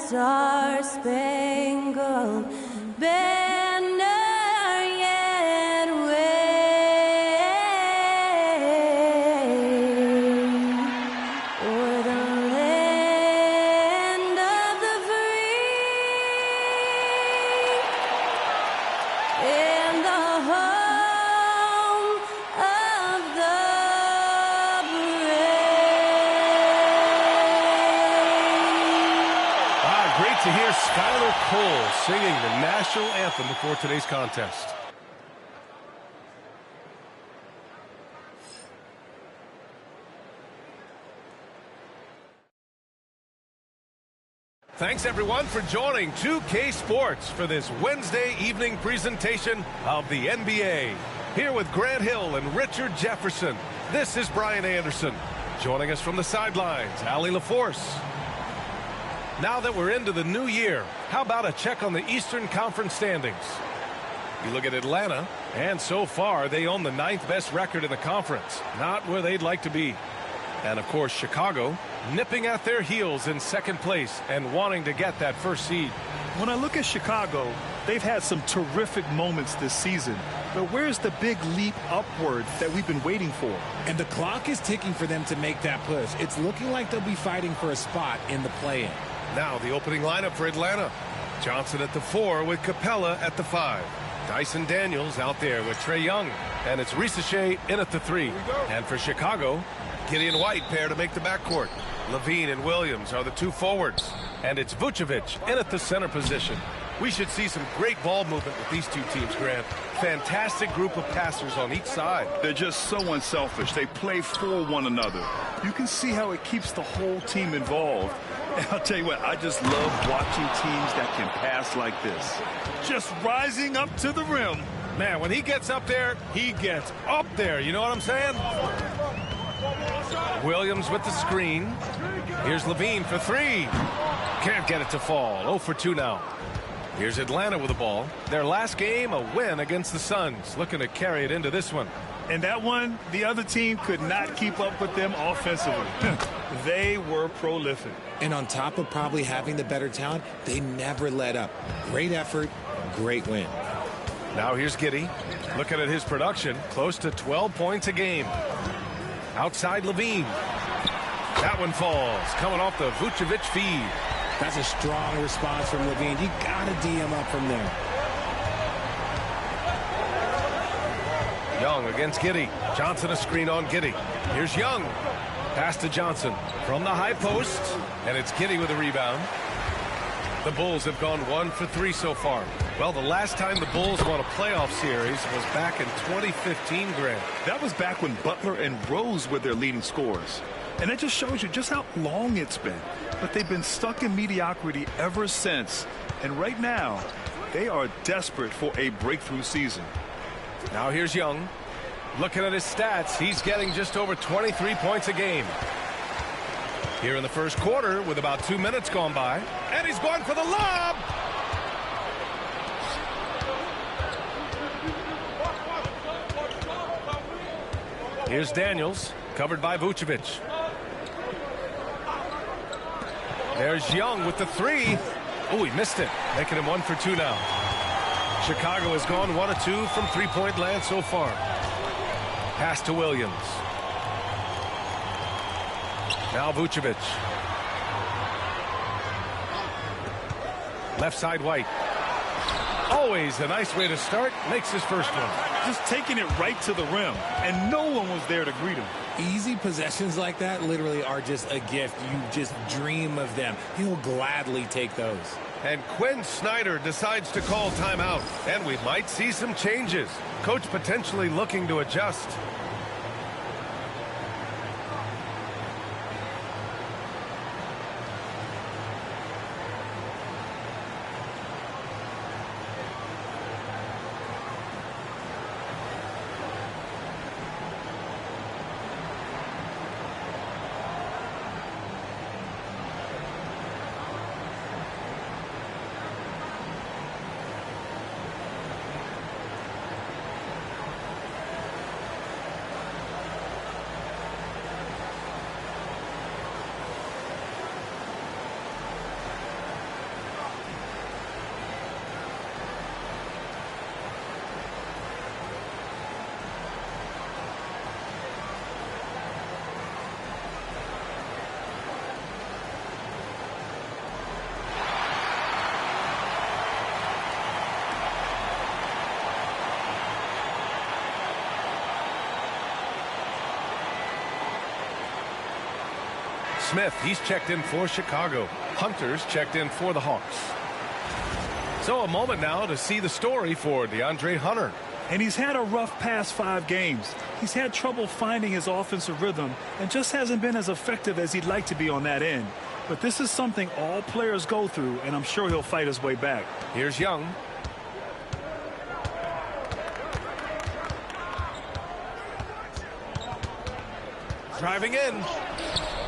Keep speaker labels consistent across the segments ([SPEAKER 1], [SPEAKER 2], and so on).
[SPEAKER 1] star-spangled banner yet wave o'er the land of the free and the home of the brave.
[SPEAKER 2] Great to hear Skylar Cole singing the national anthem before today's contest. Thanks everyone for joining 2K Sports for this Wednesday evening presentation of the NBA. Here with Grant Hill and Richard Jefferson, this is Brian Anderson. Joining us from the sidelines, Allie LaForce. Now that we're into the new year, how about a check on the Eastern Conference standings? You look at Atlanta, and so far they own the 9th best record in the conference. Not where they'd like to be. And of course, Chicago, nipping at their heels in 2nd place and wanting to get that first seed.
[SPEAKER 3] When I look at Chicago, they've had some terrific moments this season. But where's the big leap upward that we've been waiting for?
[SPEAKER 4] And the clock is ticking for them to make that push. It's looking like they'll be fighting for a spot in the play-in.
[SPEAKER 2] Now the opening lineup for Atlanta. Johnson at the 4 with Capella at the 5. Dyson Daniels out there with Trae Young. And it's Risache in at the 3. And for Chicago, Gideon White pair to make the backcourt. Levine and Williams are the 2 forwards. And it's Vucevic in at the center position. We should see some great ball movement with these two teams, Grant. Fantastic group of passers on each side.
[SPEAKER 3] They're just so unselfish. They play for one another. You can see how it keeps the whole team involved. And I'll tell you what, I just love watching teams that can pass like this. Just rising up to the rim.
[SPEAKER 2] Man, when he gets up there, he gets up there. You know what I'm saying? Williams with the screen. Here's Levine for 3. Can't get it to fall. 0 for 2 now. Here's Atlanta with the ball. Their last game, a win against the Suns. Looking to carry it into this one.
[SPEAKER 3] And that one, the other team could not keep up with them offensively. They were prolific.
[SPEAKER 4] And on top of probably having the better talent, they never let up. Great effort, great win.
[SPEAKER 2] Now here's Giddey. Looking at his production, close to 12 points a game. Outside Levine. That one falls, coming off the Vucevic feed.
[SPEAKER 4] That's a strong response from Levine. You got to D him up from there.
[SPEAKER 2] Young against Giddey. Johnson a screen on Giddey. Here's Young. Pass to Johnson from the high post. And it's Giddey with a rebound. The Bulls have gone 1 for 3 so far. Well, the last time the Bulls won a playoff series was back in 2015, Grant.
[SPEAKER 3] That was back when Butler and Rose were their leading scorers. And that just shows you just how long it's been. But they've been stuck in mediocrity ever since. And right now, they are desperate for a breakthrough season.
[SPEAKER 2] Now here's Young. Looking at his stats, he's getting just over 23 points a game. Here in the first quarter with about 2 minutes gone by. And he's going for the lob. Here's Daniels, covered by Vucevic. There's Young with the 3. Oh, he missed it, making him 1 for 2 now. Chicago has gone 1 of 2 from three-point land so far. Pass to Williams. Now Vucevic. Left side White. Always a nice way to start. Makes his first one.
[SPEAKER 3] Just taking it right to the rim, and no one was there to greet him.
[SPEAKER 4] Easy possessions like that literally are just a gift. You just dream of them. He'll gladly take those.
[SPEAKER 2] And Quinn Snyder decides to call timeout. And we might see some changes. Coach potentially looking to adjust. Smith, he's checked in for Chicago. Hunter's checked in for the Hawks. So a moment now to see the story for DeAndre Hunter.
[SPEAKER 3] And he's had a rough past 5 games. He's had trouble finding his offensive rhythm and just hasn't been as effective as he'd like to be on that end. But this is something all players go through, and I'm sure he'll fight his way back.
[SPEAKER 2] Here's Young. Driving in.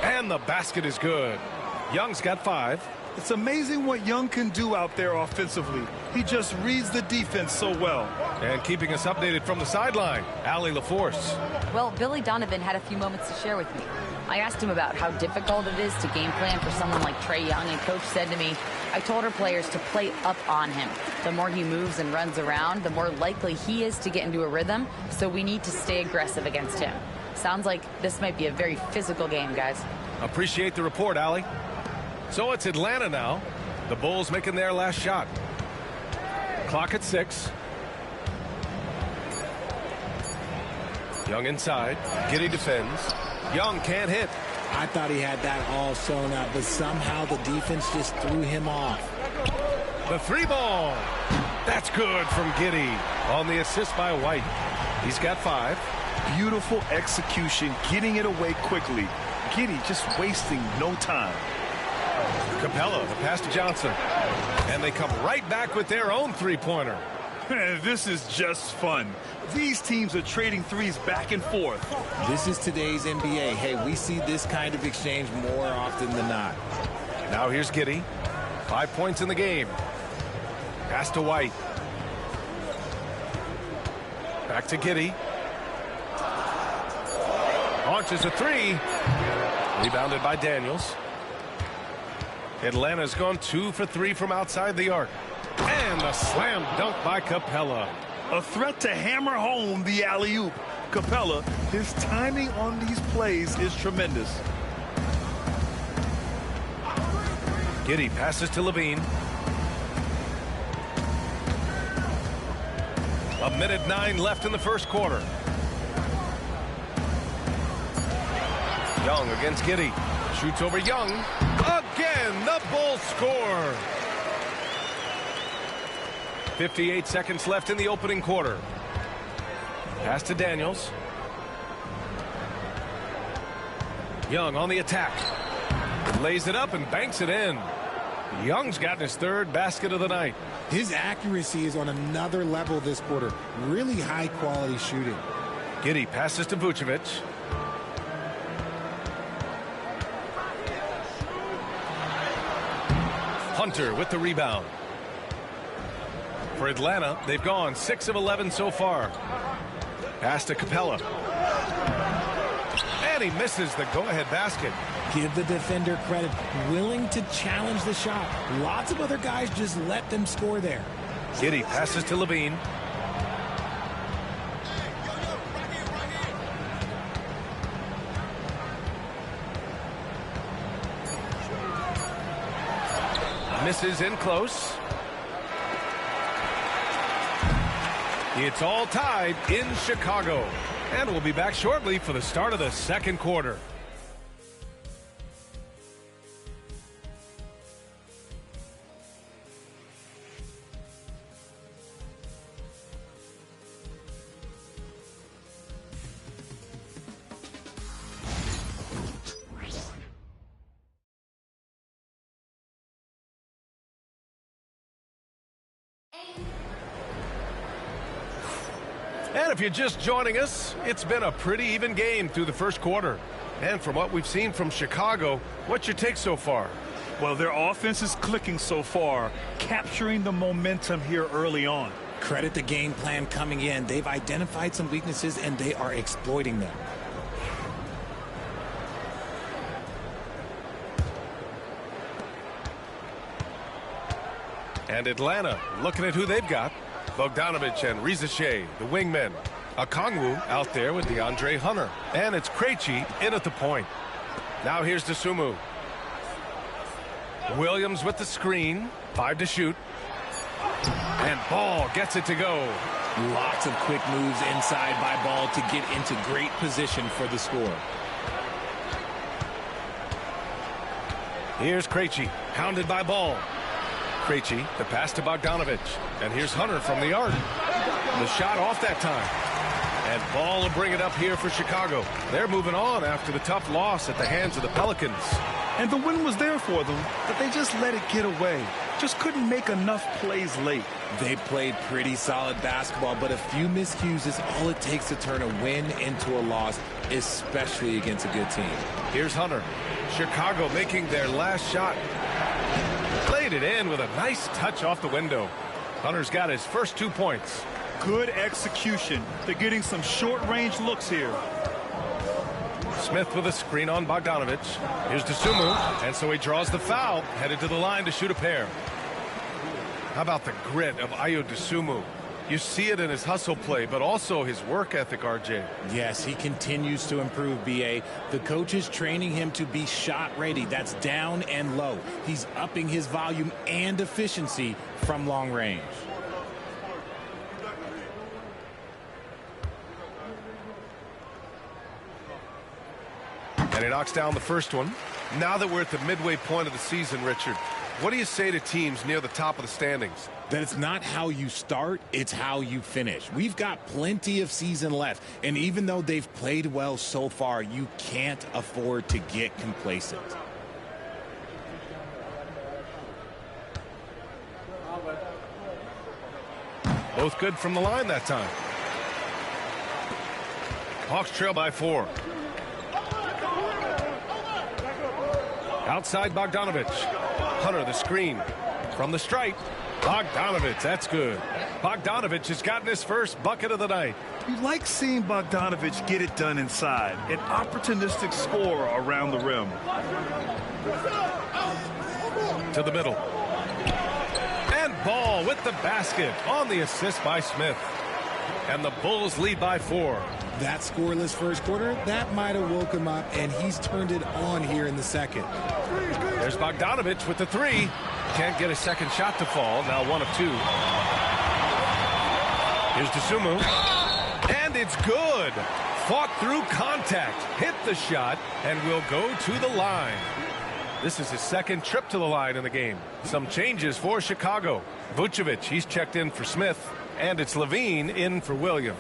[SPEAKER 2] And the basket is good. Young's got 5.
[SPEAKER 3] It's amazing what Young can do out there offensively. He just reads the defense so well.
[SPEAKER 2] And keeping us updated from the sideline, Allie LaForce.
[SPEAKER 5] Well, Billy Donovan had a few moments to share with me. I asked him about how difficult it is to game plan for someone like Trae Young, and Coach said to me, I told our players to play up on him. The more he moves and runs around, the more likely he is to get into a rhythm, so we need to stay aggressive against him. Sounds like this might be a very physical game, guys.
[SPEAKER 2] Appreciate the report, Allie. So it's Atlanta now. The Bulls making their last shot. Clock at 6. Young inside. Giddey defends. Young can't hit.
[SPEAKER 4] I thought he had that all sewn up, but somehow the defense just threw him off.
[SPEAKER 2] The 3 ball. That's good from Giddey on the assist by White. He's got 5.
[SPEAKER 3] Beautiful execution, getting it away quickly. Giddey just wasting no time.
[SPEAKER 2] Capella, the pass to Johnson. And they come right back with their own 3-pointer.
[SPEAKER 3] This is just fun. These teams are trading threes back and forth.
[SPEAKER 4] This is today's NBA. Hey, we see this kind of exchange more often than not.
[SPEAKER 2] Now here's Giddey. 5 points in the game. Pass to White. Back to Giddey. Launches a 3. Rebounded by Daniels. Atlanta's gone 2 for 3 from outside the arc. And a slam dunk by Capella.
[SPEAKER 3] A threat to hammer home the alley-oop. Capella, his timing on these plays is tremendous.
[SPEAKER 2] Giddey passes to Levine. 1:09 left in the first quarter. Young against Giddey. Shoots over Young. Again, the Bulls score. 58 seconds left in the opening quarter. Pass to Daniels. Young on the attack. Lays it up and banks it in. Young's gotten his 3rd basket of the night.
[SPEAKER 4] His accuracy is on another level this quarter. Really high quality shooting.
[SPEAKER 2] Giddey passes to Vucevic. Hunter with the rebound. For Atlanta, they've gone 6 of 11 so far. Pass to Capella. And he misses the go-ahead basket.
[SPEAKER 4] Give the defender credit. Willing to challenge the shot. Lots of other guys just let them score there.
[SPEAKER 2] Giddey passes to Levine. Misses in close. It's all tied in Chicago. And we'll be back shortly for the start of the second quarter. And if you're just joining us, it's been a pretty even game through the first quarter. And from what we've seen from Chicago, what's your take so far?
[SPEAKER 3] Well, their offense is clicking so far, capturing the momentum here early on.
[SPEAKER 4] Credit the game plan coming in. They've identified some weaknesses, and they are exploiting them.
[SPEAKER 2] And Atlanta looking at who they've got. Bogdanovich and Rizache, the wingmen. Okongwu out there with DeAndre Hunter. And it's Krejci in at the point. Now here's Dosunmu. Williams with the screen. 5 to shoot. And Ball gets it to go.
[SPEAKER 4] Lots of quick moves inside by Ball to get into great position for the score.
[SPEAKER 2] Here's Krejci, hounded by Ball. Krejci, the pass to Bogdanovich. And here's Hunter from the arc. The shot off that time. And Ball will bring it up here for Chicago. They're moving on after the tough loss at the hands of the Pelicans.
[SPEAKER 3] And the win was there for them, but they just let it get away. Just couldn't make enough plays late.
[SPEAKER 4] They played pretty solid basketball, but a few miscues is all it takes to turn a win into a loss, especially against a good team.
[SPEAKER 2] Here's Hunter. Chicago making their last shot. Played it in with a nice touch off the window. Hunter's got his first 2 points.
[SPEAKER 3] Good execution. They're getting some short-range looks here.
[SPEAKER 2] Smith with a screen on Bogdanovich. Here's Dosunmu, and so he draws the foul, headed to the line to shoot a pair. How about the grit of Ayo Dosunmu? You see it in his hustle play, but also his work ethic, RJ.
[SPEAKER 4] Yes, he continues to improve, BA. The coach is training him to be shot ready. That's down and low. He's upping his volume and efficiency from long range.
[SPEAKER 2] And he knocks down the first one. Now that we're at the midway point of the season, Richard, what do you say to teams near the top of the standings?
[SPEAKER 4] That it's not how you start, it's how you finish. We've got plenty of season left, and even though they've played well so far, you can't afford to get complacent.
[SPEAKER 2] Both good from the line that time. Hawks trail by 4. Outside Bogdanovich. Hunter the screen. From the stripe. Bogdanovich, that's good. Bogdanovich has gotten his first bucket of the night.
[SPEAKER 3] You like seeing Bogdanovich get it done inside. An opportunistic scorer around the rim.
[SPEAKER 2] To the middle. And Ball with the basket on the assist by Smith. And the Bulls lead by 4.
[SPEAKER 4] That scoreless first quarter, that might have woke him up, and he's turned it on here in the second.
[SPEAKER 2] There's Bogdanovich with the 3. Can't get a second shot to fall. Now 1 of 2. Here's Dosunmu. And it's good. Fought through contact. Hit the shot and will go to the line. This is his second trip to the line in the game. Some changes for Chicago. Vucevic, he's checked in for Smith. And it's Levine in for Williams.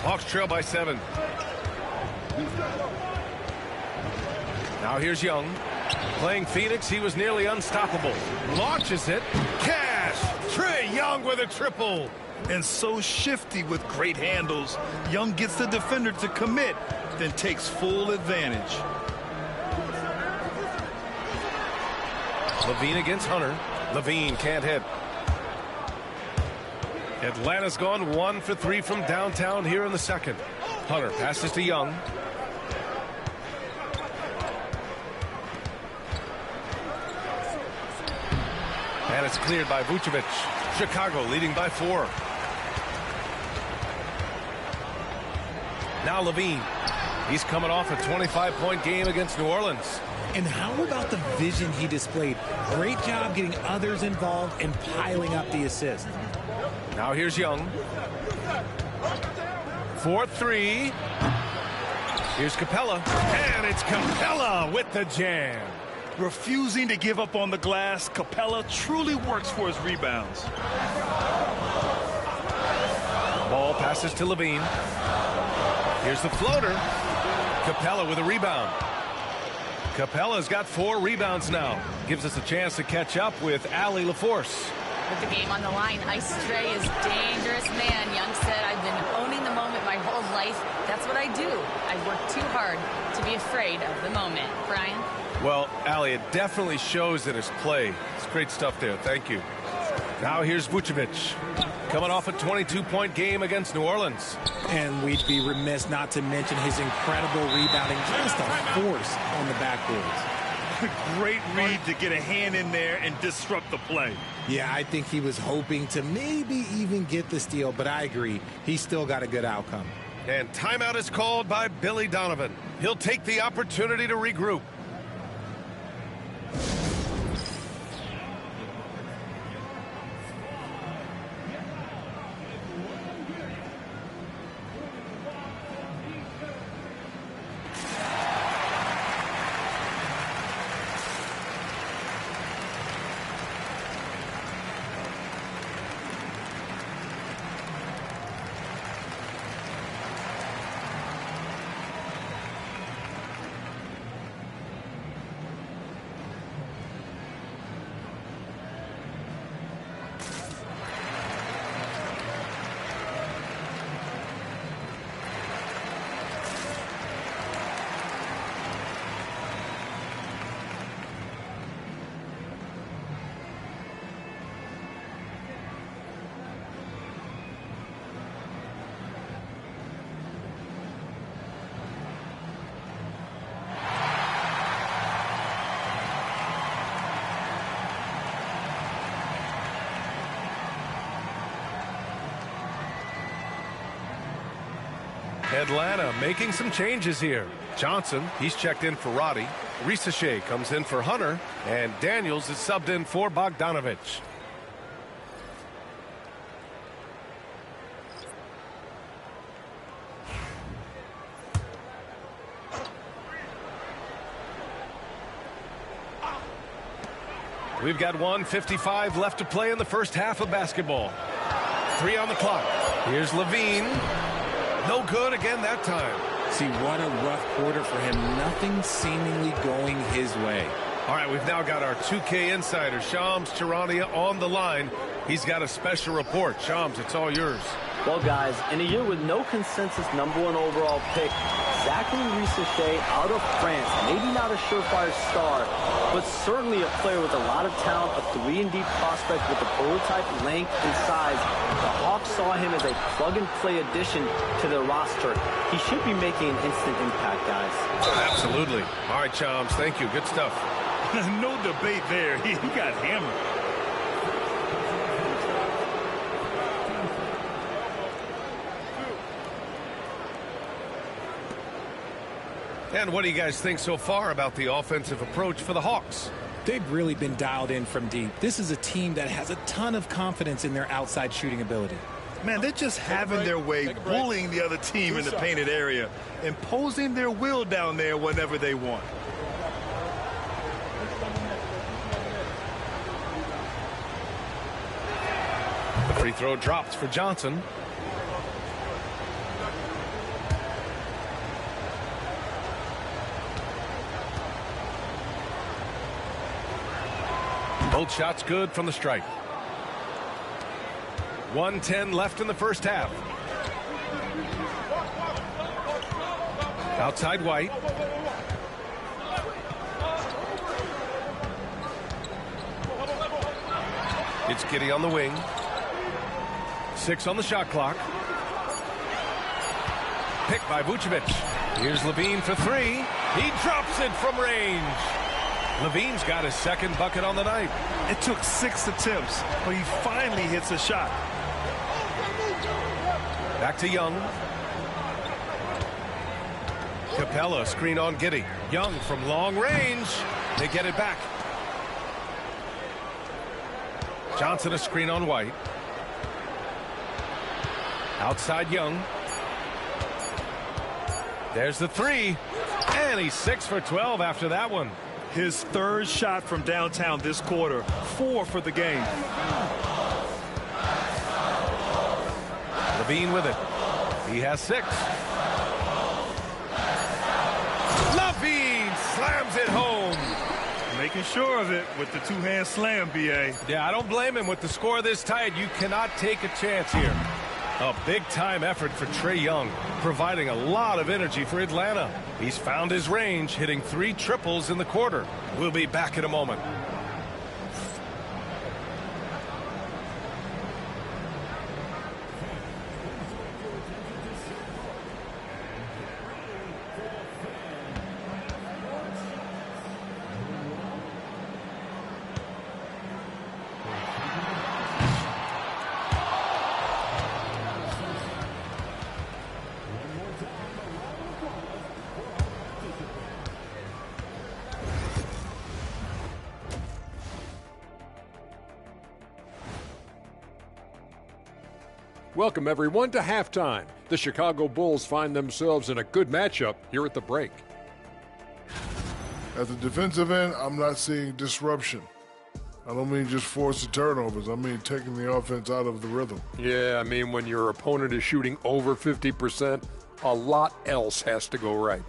[SPEAKER 2] Hawks trail by 7. Now here's Young. Playing Phoenix, he was nearly unstoppable. Launches it. Cash! Trae Young with a triple.
[SPEAKER 3] And so shifty with great handles. Young gets the defender to commit, then takes full advantage.
[SPEAKER 2] Levine against Hunter. Levine can't hit. Atlanta's gone 1 for 3 from downtown here in the second. Hunter passes to Young. And it's cleared by Vucevic. Chicago leading by 4. Now Levine. He's coming off a 25-point game against New Orleans.
[SPEAKER 4] And how about the vision he displayed? Great job getting others involved and piling up the assist.
[SPEAKER 2] Now here's Young. 4-3. Here's Capella. And it's Capella with the jam.
[SPEAKER 3] Refusing to give up on the glass, Capella truly works for his rebounds.
[SPEAKER 2] Ball passes to Levine. Here's the floater. Capella with a rebound. Capella's got 4 rebounds now. Gives us a chance to catch up with Allie LaForce.
[SPEAKER 5] With the game on the line, Ice Trae is dangerous, man. Young said, I've been owning the moment my whole life. That's what I do. I work too hard to be afraid of the moment. Brian?
[SPEAKER 2] Well, Allie, it definitely shows in his play. It's great stuff there. Thank you. Now here's Vucevic. Coming off a 22-point game against New Orleans.
[SPEAKER 4] And we'd be remiss not to mention his incredible rebounding. Just a force on the backboards.
[SPEAKER 3] Great read to get a hand in there and disrupt the play.
[SPEAKER 4] Yeah, I think he was hoping to maybe even get the steal, but I agree. He still got a good outcome.
[SPEAKER 2] And timeout is called by Billy Donovan. He'll take the opportunity to regroup. Atlanta making some changes here. Johnson, he's checked in for Roddy. Risachet comes in for Hunter. And Daniels is subbed in for Bogdanovich. We've got 1:55 left to play in the first half of basketball. 3 on the clock. Here's Levine. No good again that time.
[SPEAKER 4] See, what a rough quarter for him. Nothing seemingly going his way.
[SPEAKER 2] All right, we've now got our 2K insider, Shams Charania, on the line. He's got a special report. Shams, it's all yours.
[SPEAKER 6] Well, guys, in a year with no consensus #1 overall pick, Zachary Risachet out of France, maybe not a surefire star, but certainly a player with a lot of talent, a 3-and-D prospect with the prototype length and size. The Hawks saw him as a plug-and-play addition to their roster. He should be making an instant impact, guys.
[SPEAKER 2] Absolutely. All right, Shams, thank you. Good stuff.
[SPEAKER 3] No debate there. He got hammered.
[SPEAKER 2] And what do you guys think so far about the offensive approach for the Hawks?
[SPEAKER 4] They've really been dialed in from deep. This is a team that has a ton of confidence in their outside shooting ability.
[SPEAKER 3] Man, they're just having their way, bullying the other team in the painted area, imposing their will down there whenever they want.
[SPEAKER 2] The free throw drops for Johnson. Both shots good from the stripe. 1:10 left in the first half. Outside White. It's Giddey on the wing. 6 on the shot clock. Picked by Vucevic. Here's Levine for 3. He drops it from range. Levine's got his second bucket on the night.
[SPEAKER 3] It took 6 attempts, but he finally hits a shot.
[SPEAKER 2] Back to Young. Capella screen on Giddey. Young from long range. They get it back. Johnson a screen on White. Outside Young. There's the 3. And he's 6 for 12 after that one.
[SPEAKER 3] His third shot from downtown this quarter. 4 for the game.
[SPEAKER 2] Levine with it. He has 6. Levine slams it home.
[SPEAKER 3] Making sure of it with the two-hand slam, B.A.
[SPEAKER 2] Yeah, I don't blame him. With the score this tight, you cannot take a chance here. A big-time effort for Trae Young, providing a lot of energy for Atlanta. He's found his range, hitting 3 triples in the quarter. We'll be back in a moment.
[SPEAKER 7] Welcome, everyone, to halftime. The Chicago Bulls find themselves in a good matchup here at the break.
[SPEAKER 8] At the defensive end, I'm not seeing disruption. I don't mean just forced turnovers. I mean taking the offense out of the rhythm.
[SPEAKER 7] Yeah, I mean when your opponent is shooting over 50%, a lot else has to go right.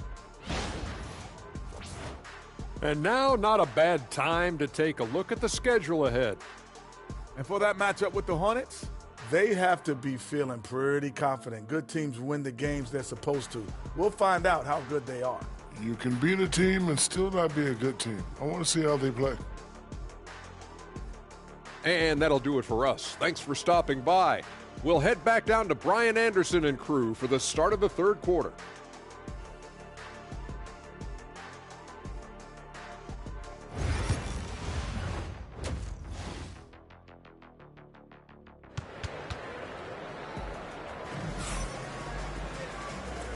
[SPEAKER 7] And now, not a bad time to take a look at the schedule ahead.
[SPEAKER 9] And for that matchup with the Hornets, they have to be feeling pretty confident. Good teams win the games they're supposed to. We'll find out how good they are.
[SPEAKER 8] You can beat a team and still not be a good team. I want to see how they play.
[SPEAKER 7] And that'll do it for us. Thanks for stopping by. We'll head back down to Brian Anderson and crew for the start of the third quarter.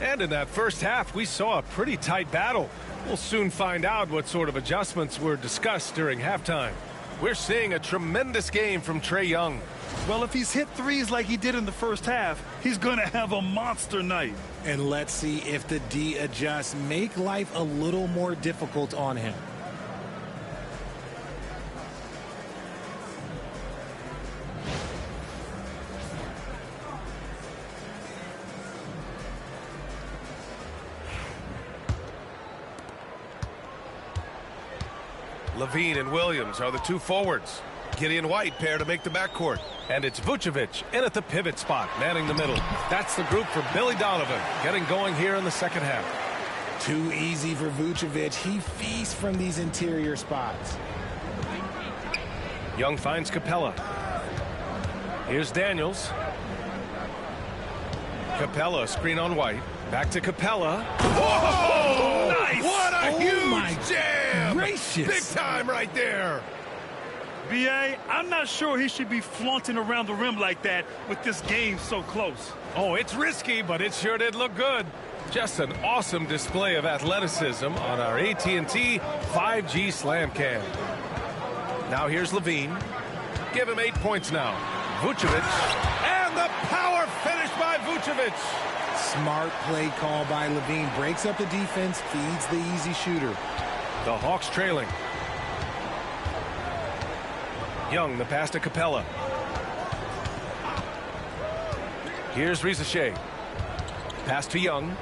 [SPEAKER 2] And in that first half, we saw a pretty tight battle. We'll soon find out what sort of adjustments were discussed during halftime. We're seeing a tremendous game from Trae Young.
[SPEAKER 3] Well, if he's hit threes like he did in the first half, he's going to have a monster night.
[SPEAKER 4] And let's see if the D adjusts, make life a little more difficult on him.
[SPEAKER 2] Levine and Williams are the two forwards. Gideon White pair to make the backcourt. And it's Vucevic in at the pivot spot, manning the middle. That's the group for Billy Donovan, getting going here in the second half.
[SPEAKER 4] Too easy for Vucevic. He feasts from these interior spots.
[SPEAKER 2] Young finds Capella. Here's Daniels. Capella, screen on White. Back to Capella. Whoa! Nice! What a huge jam!
[SPEAKER 4] Gracious.
[SPEAKER 2] Big time right there.
[SPEAKER 3] B.A., I'm not sure he should be flaunting around the rim like that with this game so close.
[SPEAKER 2] Oh, it's risky, but it sure did look good. Just an awesome display of athleticism on our AT&T 5G Slam Cam. Now here's Levine. Give him 8 points now. Vucevic. And the power finish by Vucevic.
[SPEAKER 4] Smart play call by Levine. Breaks up the defense, feeds the easy shooter.
[SPEAKER 2] The Hawks trailing. Young, the pass to Capella. Here's Rizachet. Pass to Young.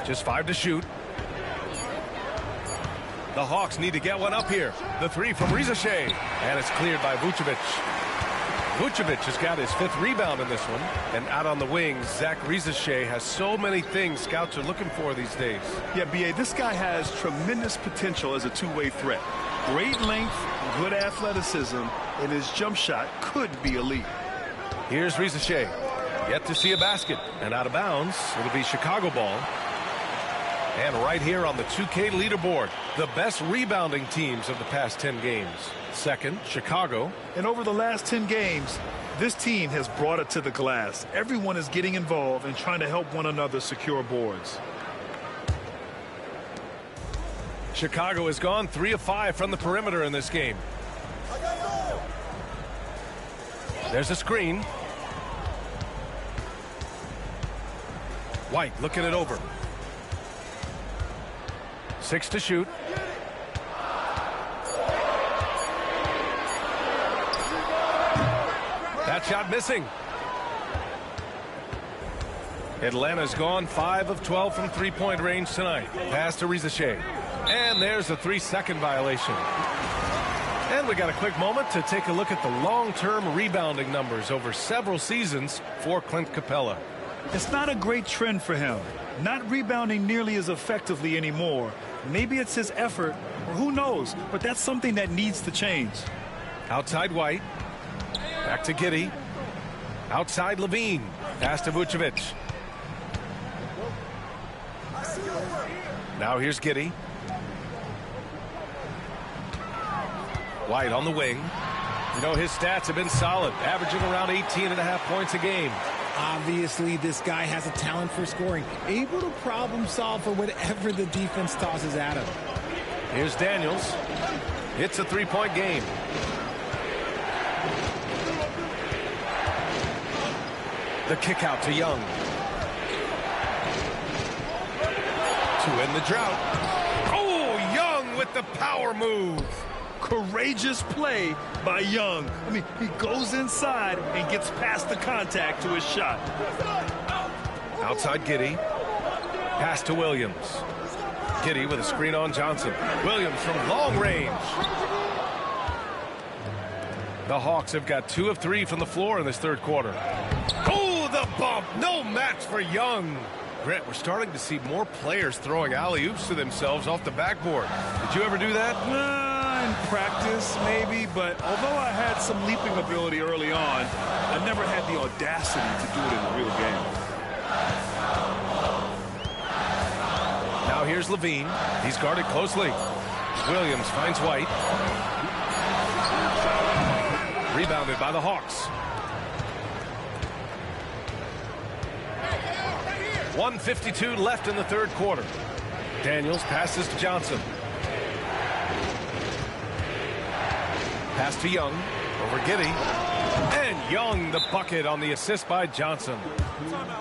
[SPEAKER 2] Just 5 to shoot. The Hawks need to get one up here. The three from Rizachet. And it's cleared by Vucevic. Vucevic has got his 5th rebound in this one. And out on the wing, Zach Rizachet has so many things scouts are looking for these days.
[SPEAKER 3] Yeah, B.A., this guy has tremendous potential as a two-way threat. Great length, good athleticism, and his jump shot could be elite.
[SPEAKER 2] Here's Rizachet. Yet to see a basket. And out of bounds, it'll be Chicago ball. And right here on the 2K leaderboard, the best rebounding teams of the past 10 games. Second, Chicago.
[SPEAKER 3] And over the last 10 games, this team has brought it to the glass. Everyone is getting involved and trying to help one another secure boards.
[SPEAKER 2] Chicago has gone 3 of 5 from the perimeter in this game. There's a screen. White looking it over. 6 to shoot. That shot missing. Atlanta's gone 5 of 12 from three-point range tonight. Pass to Rizachet. And there's a 3-second violation. And we got a quick moment to take a look at the long-term rebounding numbers over several seasons for Clint Capella.
[SPEAKER 3] It's not a great trend for him. Not rebounding nearly as effectively anymore. Maybe it's his effort, or who knows, but that's something that needs to change.
[SPEAKER 2] Outside White. Back to Giddey. Outside Levine. Pass to Vucevic. Now here's Giddey. White on the wing. You know, his stats have been solid, averaging around 18.5 points a game.
[SPEAKER 4] Obviously, this guy has a talent for scoring, able to problem solve for whatever the defense tosses at him.
[SPEAKER 2] Here's Daniels. It's a 3-point game. The kick out to Young. To end the drought. Oh, Young with the power move.
[SPEAKER 3] Courageous play by Young. I mean, he goes inside and gets past the contact to his shot.
[SPEAKER 2] Outside Giddey. Pass to Williams. Giddey with a screen on Johnson. Williams from long range. The Hawks have got 2 of 3 from the floor in this third quarter. Oh, the bump. No match for Young. Grant, we're starting to see more players throwing alley-oops to themselves off the backboard. Did you ever do that?
[SPEAKER 3] In practice, maybe, but although I had some leaping ability early on, I never had the audacity to do it in the real game.
[SPEAKER 2] Now here's Levine. He's guarded closely. Williams finds White. Rebounded by the Hawks. 1:52 left in the third quarter. Daniels passes to Johnson. Pass to Young. Over Giddey. And Young the bucket on the assist by Johnson.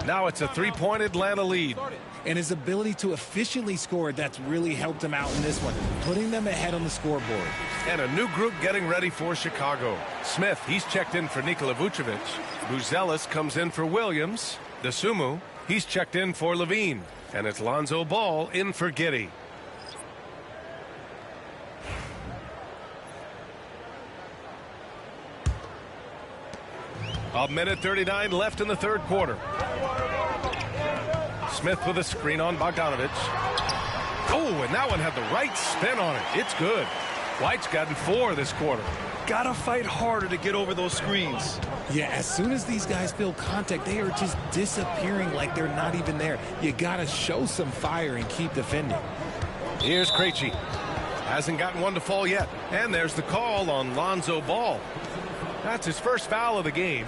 [SPEAKER 2] Now it's a 3-point Atlanta lead.
[SPEAKER 4] And his ability to efficiently score, that's really helped him out in this one, putting them ahead on the scoreboard.
[SPEAKER 2] And a new group getting ready for Chicago. Smith, he's checked in for Nikola Vucevic. Buzelis comes in for Williams. Dosunmu, he's checked in for Levine. And it's Lonzo Ball in for Giddey. A minute 39 left in the third quarter. Smith with a screen on Bogdanovich. Oh, and that one had the right spin on it. It's good. White's gotten 4 this quarter.
[SPEAKER 3] Gotta fight harder to get over those screens.
[SPEAKER 4] Yeah, as soon as these guys feel contact, they are just disappearing like they're not even there. You gotta show some fire and keep defending.
[SPEAKER 2] Here's Krejci. Hasn't gotten one to fall yet. And there's the call on Lonzo Ball. That's his first foul of the game.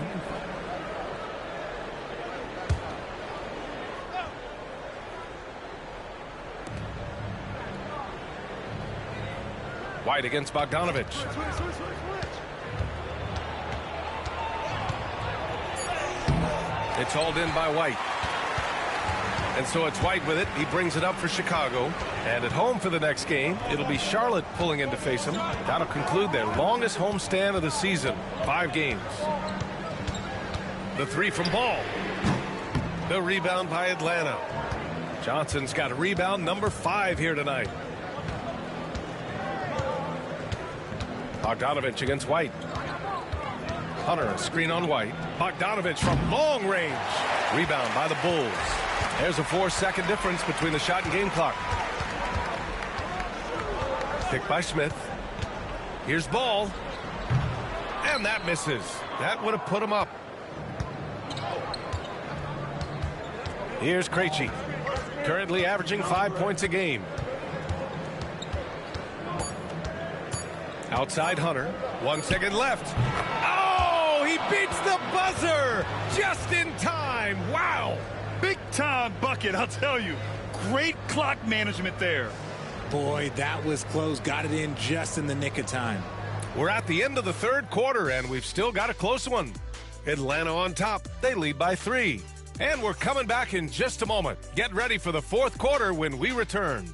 [SPEAKER 2] White against Bogdanovich. It's hauled in by White. And so it's White with it. He brings it up for Chicago. And at home for the next game, it'll be Charlotte pulling in to face them. That'll conclude their longest homestand of the season. 5 games. The 3 from Ball. The rebound by Atlanta. Johnson's got a rebound number 5 here tonight. Bogdanovich against White. Hunter, a screen on White. Bogdanovich from long range. Rebound by the Bulls. There's a 4-second difference between the shot and game clock. Picked by Smith. Here's Ball. And that misses. That would have put him up. Here's Krejci. Currently averaging 5 points a game. Outside Hunter. 1 second left. Oh, he beats the buzzer just in time. Wow.
[SPEAKER 3] Big time bucket, I'll tell you. Great clock management there.
[SPEAKER 4] Boy, that was close. Got it in just in the nick of time.
[SPEAKER 2] We're at the end of the third quarter, and we've still got a close one. Atlanta on top. They lead by 3. And we're coming back in just a moment. Get ready for the fourth quarter when we return.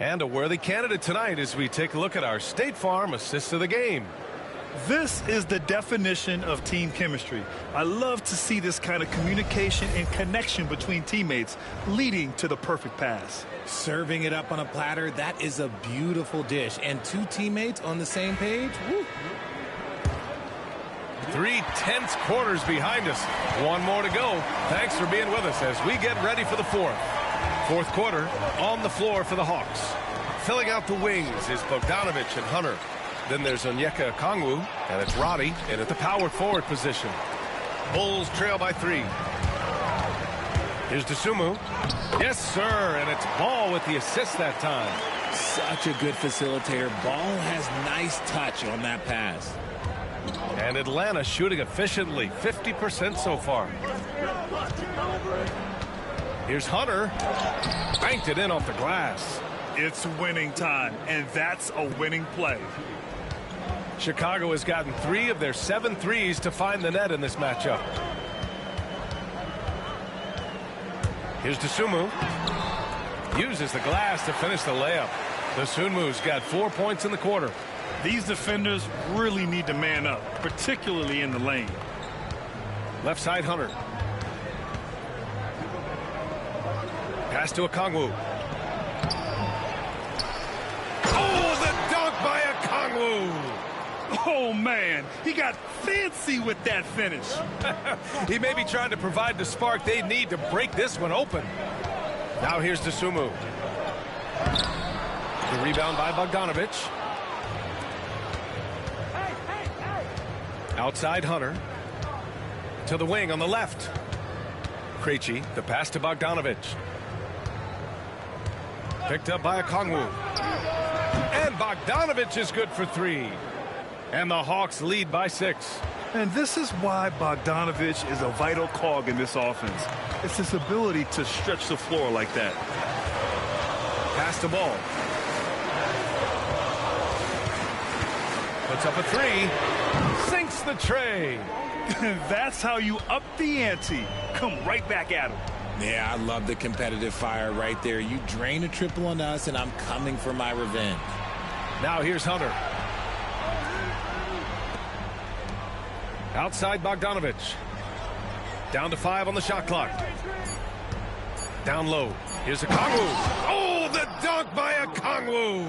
[SPEAKER 2] And a worthy candidate tonight as we take a look at our State Farm assist of the game.
[SPEAKER 3] This is the definition of team chemistry. I love to see this kind of communication and connection between teammates leading to the perfect pass.
[SPEAKER 4] Serving it up on a platter, that is a beautiful dish. And 2 teammates on the same page. Woo.
[SPEAKER 2] 3 tense quarters behind us. 1 more to go. Thanks for being with us as we get ready for the fourth. Fourth quarter on the floor for the Hawks. Filling out the wings is Bogdanovich and Hunter. Then there's Onyeka Okongwu, and it's Roddy in at the power forward position. Bulls trail by 3. Here's Dosunmu. Yes, sir, and it's Ball with the assist that time.
[SPEAKER 4] Such a good facilitator. Ball has nice touch on that pass.
[SPEAKER 2] And Atlanta shooting efficiently, 50% so far. Here's Hunter. Banked it in off the glass.
[SPEAKER 3] It's winning time, and that's a winning play.
[SPEAKER 2] Chicago has gotten 3 of their 7 threes to find the net in this matchup. Here's Dosunmu. Uses the glass to finish the layup. Dosunmu's got 4 points in the quarter.
[SPEAKER 3] These defenders really need to man up, particularly in the lane.
[SPEAKER 2] Left side, Hunter. Pass to Okongwu. Oh, the dunk by Okongwu.
[SPEAKER 3] Oh, man, he got fancy with that finish.
[SPEAKER 2] He may be trying to provide the spark they need to break this one open. Now here's Dosunmu. The rebound by Bogdanovic. Outside Hunter. To the wing on the left. Krejci, the pass to Bogdanovic. Picked up by Okongwu. And Bogdanovic is good for 3. And the Hawks lead by 6.
[SPEAKER 3] And this is why Bogdanovic is a vital cog in this offense. It's his ability to stretch the floor like that.
[SPEAKER 2] Pass the ball. Puts up a 3. Sinks the tray.
[SPEAKER 3] That's how you up the ante. Come right back at him.
[SPEAKER 4] Yeah, I love the competitive fire right there. You drain a triple on us, and I'm coming for my revenge.
[SPEAKER 2] Now here's Hunter. Outside Bogdanovic. Down to 5 on the shot clock. Down low. Here's Okongwu. Oh, the dunk by Okongwu.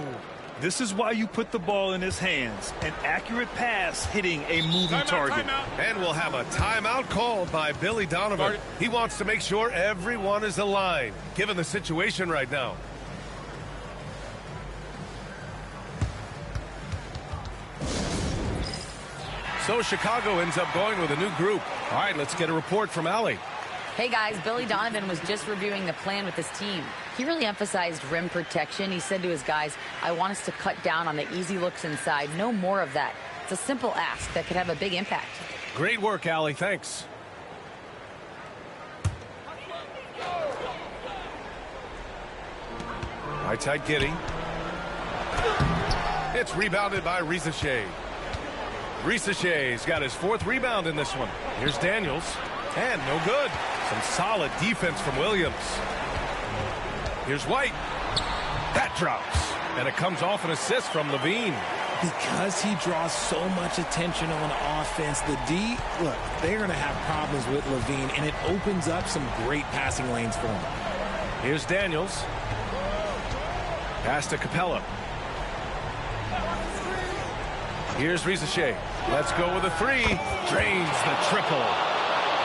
[SPEAKER 3] This is why you put the ball in his hands. An accurate pass hitting a moving target.
[SPEAKER 2] And we'll have a timeout called by Billy Donovan. He wants to make sure everyone is aligned, given the situation right now. So Chicago ends up going with a new group. All right, let's get a report from Allie.
[SPEAKER 5] Hey guys, Billy Donovan was just reviewing the plan with his team. He really emphasized rim protection. He said to his guys, I want us to cut down on the easy looks inside. No more of that. It's a simple ask that could have a big impact.
[SPEAKER 2] Great work, Allie. Thanks. Right side Giddey. It's rebounded by Risacher. Risacher's got his 4th rebound in this one. Here's Daniels. And no good. Some solid defense from Williams. Here's White. That drops. And it comes off an assist from Levine.
[SPEAKER 4] Because he draws so much attention on offense, the D, look, they're going to have problems with Levine, and it opens up some great passing lanes for him.
[SPEAKER 2] Here's Daniels. Pass to Capella. Here's Risacher. Let's go with a 3. Drains the triple.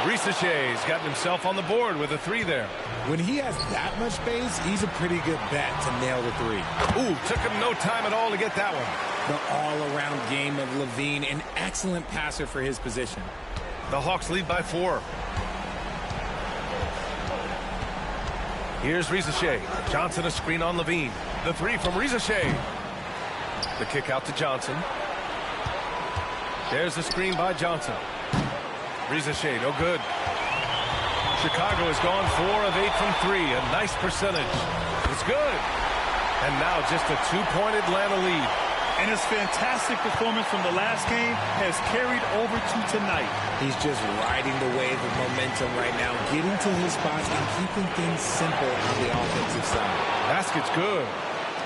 [SPEAKER 2] Risacher's gotten himself on the board with a 3 there.
[SPEAKER 4] When he has that much space, he's a pretty good bet to nail the 3.
[SPEAKER 2] Ooh, took him no time at all to get that one.
[SPEAKER 4] The all-around game of Levine, an excellent passer for his position.
[SPEAKER 2] The Hawks lead by 4. Here's Risacher. Johnson a screen on Levine. The 3 from Risacher. The kick out to Johnson. There's the screen by Johnson. Risacher, no good. Chicago has gone 4 of 8 from 3. A nice percentage. It's good. And now just a 2-point Atlanta lead.
[SPEAKER 3] And his fantastic performance from the last game has carried over to tonight.
[SPEAKER 4] He's just riding the wave of momentum right now, getting to his spots and keeping things simple on the offensive side.
[SPEAKER 2] Basket's good.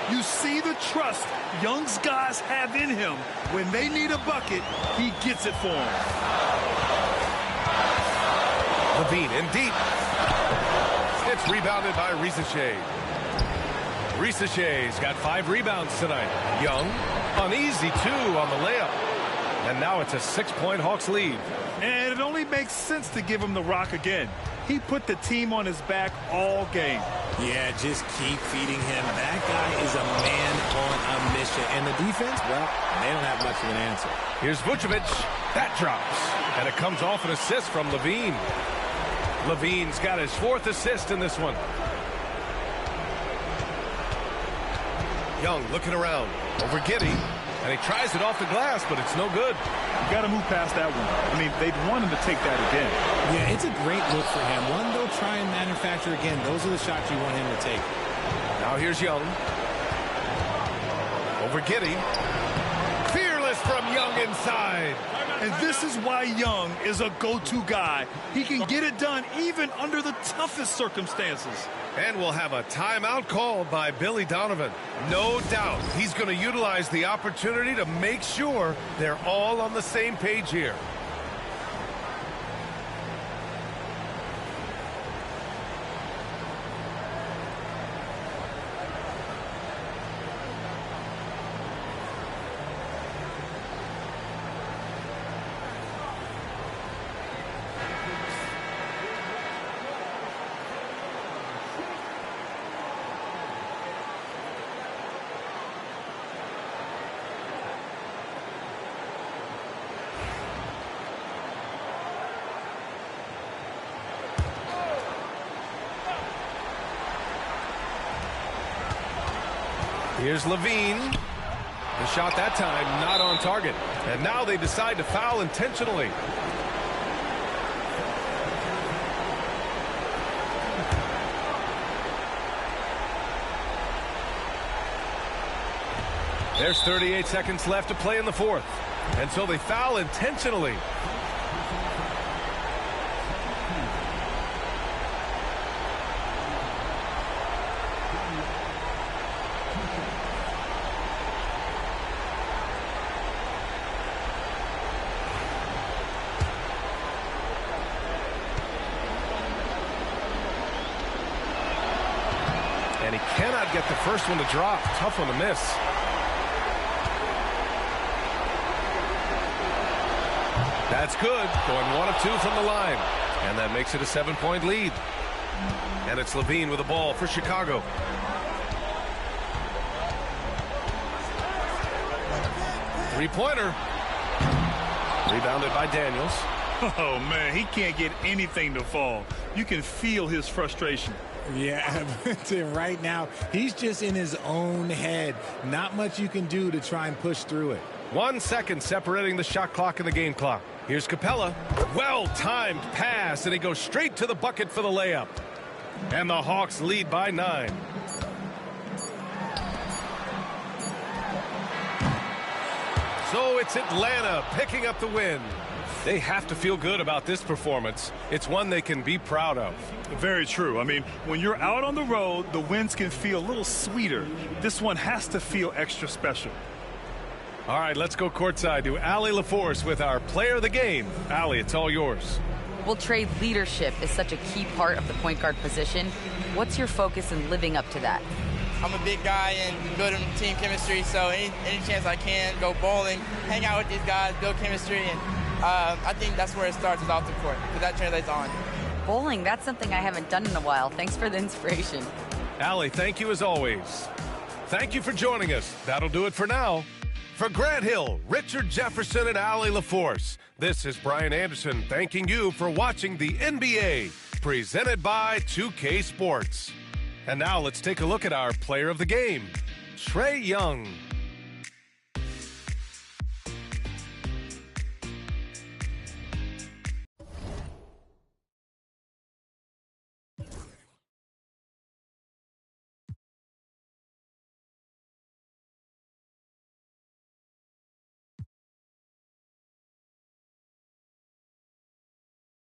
[SPEAKER 3] You see the trust Young's guys have in him. When they need a bucket, he gets it for them.
[SPEAKER 2] Levine in deep. It's rebounded by Risacher. Risacher's got 5 rebounds tonight. Young, uneasy 2 on the layup. And now it's a 6-point Hawks lead.
[SPEAKER 3] And it only makes sense to give him the rock again. He put the team on his back all game.
[SPEAKER 4] Yeah, just keep feeding him. That guy is a man on a mission. And the defense, well, they don't have much of an answer.
[SPEAKER 2] Here's Vucevic. That drops. And it comes off an assist from Levine. Levine's got his 4th assist in this one. Young looking around. Over Giddey. And he tries it off the glass, but it's no good.
[SPEAKER 3] You got to move past that one. I mean, they'd want him to take that again.
[SPEAKER 4] Yeah, it's a great look for him. One they'll try and manufacture stature again, those are the shots you want him to take.
[SPEAKER 2] Now here's Young. Over Giddey. Fearless from Young inside.
[SPEAKER 3] And this is why Young is a go-to guy. He can get it done even under the toughest circumstances.
[SPEAKER 2] And we'll have a timeout called by Billy Donovan. No doubt he's going to utilize the opportunity to make sure they're all on the same page here. Here's Levine. The shot that time not on target. And now they decide to foul intentionally. There's 38 seconds left to play in the fourth. And so they foul intentionally. And he cannot get the first one to drop. Tough one to miss. That's good. Going 1 of 2 from the line. And that makes it a 7-point lead. And it's Levine with the ball for Chicago. Three-pointer. Rebounded by Daniels.
[SPEAKER 3] Oh, man, he can't get anything to fall. You can feel his frustration.
[SPEAKER 4] Yeah, right now, he's just in his own head. Not much you can do to try and push through it.
[SPEAKER 2] 1 second separating the shot clock and the game clock. Here's Capella. Well-timed pass, and he goes straight to the bucket for the layup. And the Hawks lead by 9. So it's Atlanta picking up the win. They have to feel good about this performance. It's one they can be proud of.
[SPEAKER 3] Very true. I mean, when you're out on the road, the wins can feel a little sweeter. This one has to feel extra special.
[SPEAKER 2] All right, let's go courtside to Allie LaForce with our player of the game. Allie, it's all yours.
[SPEAKER 5] Well, Trey, leadership is such a key part of the point guard position. What's your focus in living up to that?
[SPEAKER 10] I'm a big guy and building team chemistry, so any chance I can, go bowling, hang out with these guys, build chemistry, and I think that's where it starts, is off the court, because that translates on.
[SPEAKER 5] Bowling, that's something I haven't done in a while. Thanks for the inspiration.
[SPEAKER 2] Allie, thank you as always. Thank you for joining us. That'll do it for now. For Grant Hill, Richard Jefferson, and Allie LaForce, this is Brian Anderson thanking you for watching the NBA, presented by 2K Sports. And now let's take a look at our player of the game, Trae Young.